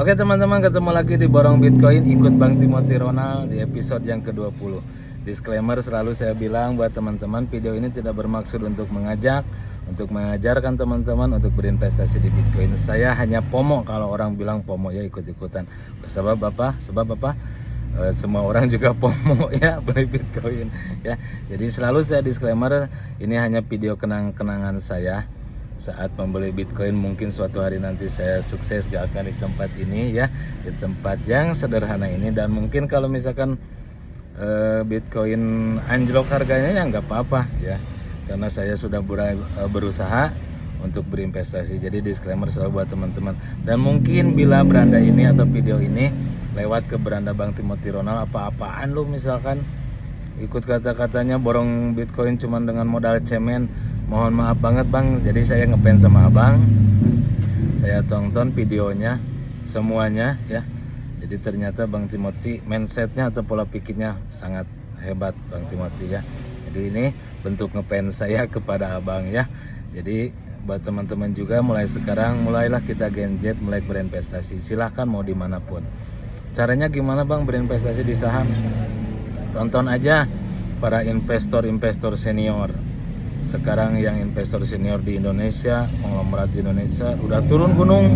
Oke teman-teman, ketemu lagi di Borong Bitcoin, ikut Bang Timothy Ronald di episode yang ke-20. Disclaimer selalu saya bilang buat teman-teman, video ini tidak bermaksud untuk mengajak, untuk mengajarkan teman-teman untuk berinvestasi di Bitcoin. Saya hanya FOMO, kalau orang bilang FOMO ya ikut-ikutan. Sebab apa? Semua orang juga FOMO ya beli Bitcoin ya. Jadi selalu saya disclaimer, ini hanya video kenang-kenangan saya saat membeli Bitcoin. Mungkin suatu hari nanti saya sukses gak akan di tempat ini ya, di tempat yang sederhana ini. Dan mungkin kalau misalkan Bitcoin anjlok harganya ya nggak apa-apa ya, karena saya sudah berusaha untuk berinvestasi. Jadi disclaimer selalu buat teman-teman. Dan mungkin bila beranda ini atau video ini lewat ke beranda Bang Timothy Ronald, apa-apaan lu misalkan ikut kata-katanya borong Bitcoin cuman dengan modal cemen, mohon maaf banget Bang. Jadi saya ngefans sama Abang, saya tonton videonya semuanya ya. Jadi ternyata Bang Timothy mindsetnya atau pola pikirnya sangat hebat Bang Timothy ya. Jadi ini bentuk ngefans saya kepada Abang ya. Jadi buat teman-teman juga, mulai sekarang mulailah kita genjet, mulai berinvestasi. Silahkan mau dimanapun. Caranya gimana Bang berinvestasi di saham? Tonton aja para investor senior. Sekarang yang investor senior di Indonesia, konglomerat di Indonesia udah turun gunung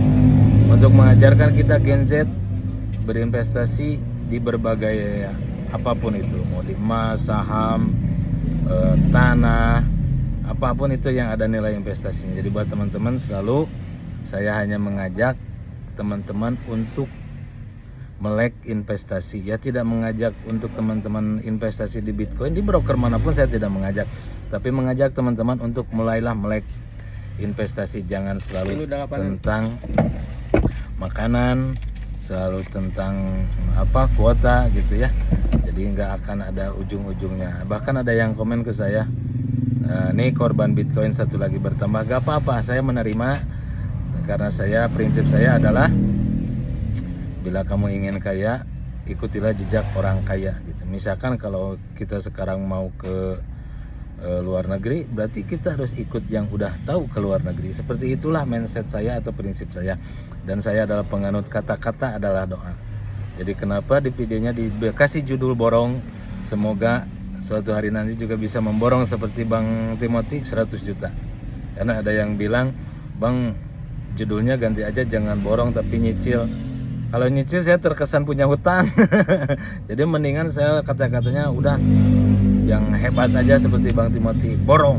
untuk mengajarkan kita Gen Z berinvestasi di berbagai apapun itu, mau di emas, saham, tanah, apapun itu yang ada nilai investasinya. Jadi buat teman-teman, selalu saya hanya mengajak teman-teman untuk melek investasi ya, tidak mengajak untuk teman-teman investasi di Bitcoin, di broker manapun saya tidak mengajak, tapi mengajak teman-teman untuk mulailah melek investasi. Jangan selalu tentang makanan, selalu tentang kuota gitu ya. Jadi nggak akan ada ujung-ujungnya. Bahkan ada yang komen ke saya, nih korban Bitcoin satu lagi bertambah. Gak apa-apa, saya menerima, karena prinsip saya adalah bila kamu ingin kaya, ikutilah jejak orang kaya gitu. Misalkan kalau kita sekarang mau ke luar negeri, berarti kita harus ikut yang udah tahu ke luar negeri. Seperti itulah mindset saya atau prinsip saya. Dan saya adalah penganut kata-kata adalah doa. Jadi kenapa di videonya dikasih judul borong, semoga suatu hari nanti juga bisa memborong seperti Bang Timothy 100 juta. Karena ada yang bilang, Bang judulnya ganti aja, jangan borong tapi nyicil. Kalau nyicil saya terkesan punya hutang. Jadi mendingan saya kata-katanya udah yang hebat aja seperti Bang Timothy, borong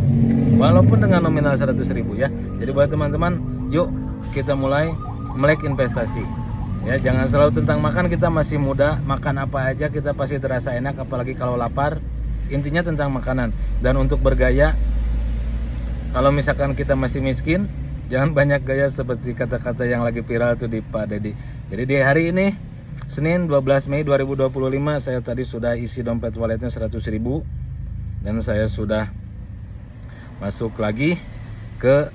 walaupun dengan nominal 100.000 ya. Jadi buat teman-teman, yuk kita mulai melek investasi ya. Jangan selalu tentang makan, kita masih muda, makan apa aja kita pasti terasa enak, apalagi kalau lapar. Intinya tentang makanan. Dan untuk bergaya, kalau misalkan kita masih miskin, jangan banyak gaya seperti kata-kata yang lagi viral tuh di Pak Deddy. Jadi di hari ini Senin 12 Mei 2025, saya tadi sudah isi dompet walletnya 100.000, dan saya sudah masuk lagi ke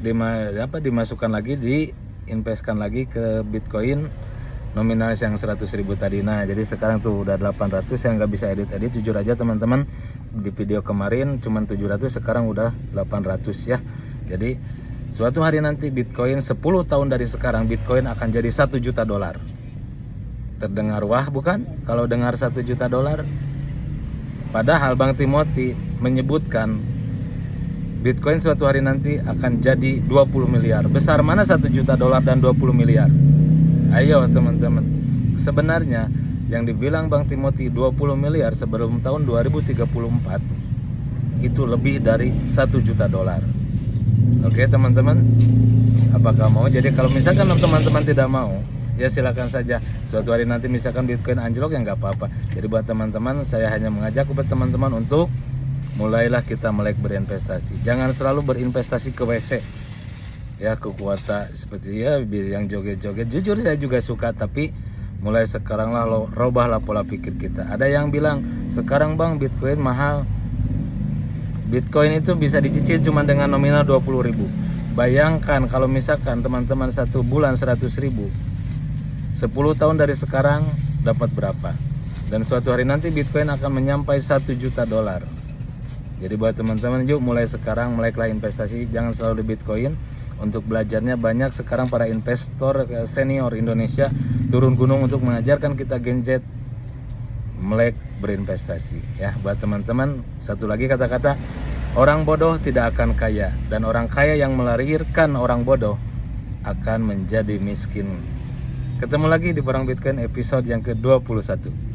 dimasukkan lagi, diinvestkan lagi ke Bitcoin nominal yang 100.000 tadi. Nah jadi sekarang tuh udah 800. Saya nggak bisa edit jujur aja teman-teman. Di video kemarin cuman 700, sekarang udah 800 ya. Jadi suatu hari nanti Bitcoin 10 tahun dari sekarang, Bitcoin akan jadi 1 juta dolar. Terdengar wah bukan? Kalau dengar 1 juta dolar. Padahal Bang Timothy menyebutkan Bitcoin suatu hari nanti akan jadi 20 miliar. Besar mana 1 juta dolar dan 20 miliar? Ayo teman-teman. Sebenarnya yang dibilang Bang Timothy 20 miliar sebelum tahun 2034 itu lebih dari 1 juta dolar. Oke teman-teman, apakah mau? Jadi kalau misalkan teman-teman tidak mau, ya silakan saja. Suatu hari nanti misalkan Bitcoin anjlok ya nggak apa-apa. Jadi buat teman-teman, saya hanya mengajak buat teman-teman untuk mulailah kita melek berinvestasi. Jangan selalu berinvestasi ke WC ya, ke kuota seperti ya yang joget-joget. Jujur saya juga suka, tapi mulai sekarang lah robahlah pola pikir kita. Ada yang bilang sekarang Bang Bitcoin mahal. Bitcoin itu bisa dicicil cuma dengan nominal 20.000. Bayangkan kalau misalkan teman-teman satu bulan 100.000, 10 tahun dari sekarang dapat berapa? Dan suatu hari nanti Bitcoin akan menyampai 1 juta dolar. Jadi buat teman-teman, yuk mulai sekarang meleklah investasi, jangan selalu di Bitcoin. Untuk belajarnya banyak sekarang para investor senior Indonesia turun gunung untuk mengajarkan kita Gen Z melek berinvestasi ya. Buat teman-teman, satu lagi kata-kata, orang bodoh tidak akan kaya, dan orang kaya yang melahirkan orang bodoh akan menjadi miskin. Ketemu lagi di Perang Bitcoin episode yang ke-21.